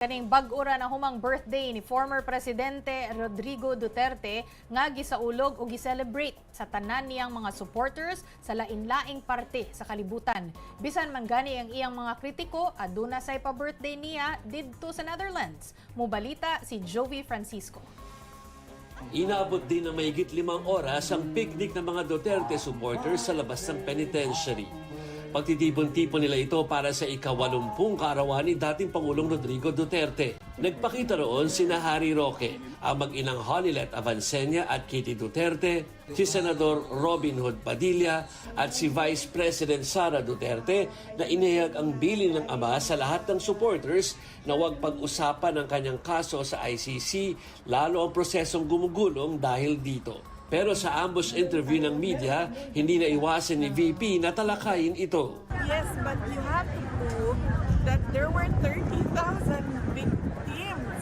Kaning bag-ura na humang birthday ni former Presidente Rodrigo Duterte nga gisaulog o gi-celebrate sa tanan niyang mga supporters sa lain-laing parte sa kalibutan. Bisan man gani ang iyang mga kritiko, aduna say pa-birthday niya didto sa Netherlands. Mubalita si Jovi Francisco. Inaabot din ng mahigit 5 oras ang picnic ng mga Duterte supporters sa labas ng penitentiary. Pagtitipon-tipon nila ito para sa ika-80 kaarawan ni dating Pangulong Rodrigo Duterte. Nagpakita roon sina Harry Roque, ang mag-inang Honilet Avancenia at Kitty Duterte, si Senador Robin Hood Padilla at si Vice President Sara Duterte na inihayag ang bilin ng ama sa lahat ng supporters na huwag pag-usapan ang kanyang kaso sa ICC, lalo ang prosesong gumugulong dahil dito. Pero sa ambush interview ng media, hindi na iwasan ni VP na talakayin ito. Yes, but you have to prove that there were 30,000 victims.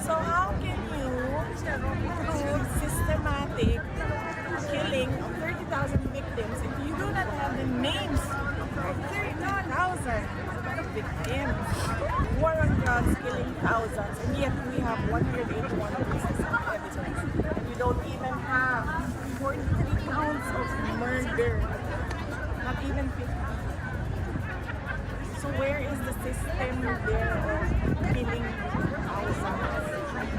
So how can you prove systematic killing of 30,000 victims if you do not have the names of 30,000 victims? War on drugs killing thousands, and yet we have 181 pieces of evidence. We don't even have 43 counts of murder, not even 50. So where is the system there of killing thousands?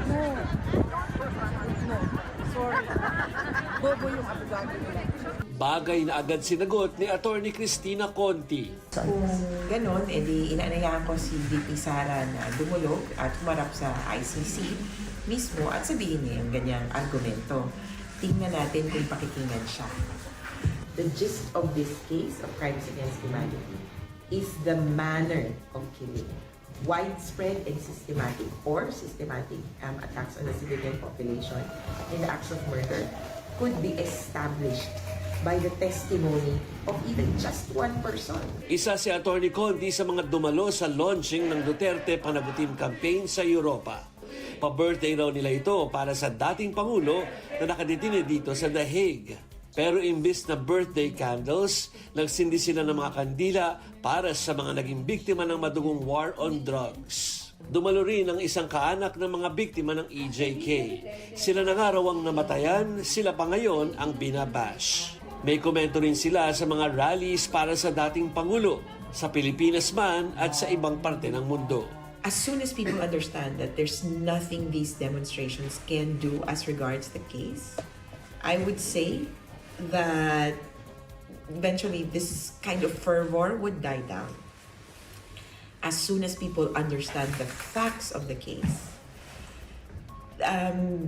No. Sorry. Bobo yung abogado nila. Bagay na agad sinagot ni Attorney Cristina Conti. Kung ganon, edi inaanayahan ko si VP Sara na dumulog at humarap sa ICC mismo at sabihin niya yung ganyang argumento. Tingnan natin kung pakikinggan siya. The gist of this case of crimes against humanity is the manner of killing. Widespread and systematic attacks on the civilian population in the acts of murder could be established by the testimony of even just one person. Isa si Attorney Conti sa mga dumalo sa launching ng Duterte Panagutim Campaign sa Europa. Pa-birthday raw nila ito para sa dating Pangulo na nakadetine dito sa The Hague. Pero imbis na birthday candles, nagsindi sila ng mga kandila para sa mga naging biktima ng madugong war on drugs. Dumalo rin ang isang kaanak ng mga biktima ng EJK. Sila na nga raw ang namatayan, sila pa ngayon ang binabash. May komento rin sila sa mga rallies para sa dating Pangulo, sa Pilipinas man at sa ibang parte ng mundo. As soon as people understand that there's nothing these demonstrations can do as regards the case, I would say that eventually this kind of fervor would die down. As soon as people understand the facts of the case,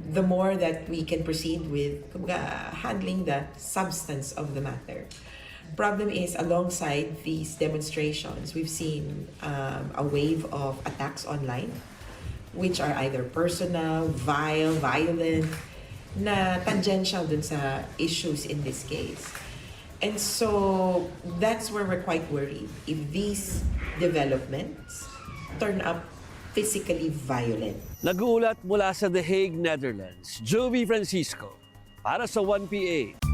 the more that we can proceed with handling the substance of the matter. Problem is, alongside these demonstrations, we've seen a wave of attacks online, which are either personal, vile, violent, na tangential dun sa issues in this case. And so that's where we're quite worried if these developments turn up physically violent. Nag-uulat mula sa The Hague, Netherlands, Jovi Francisco para sa 1PA.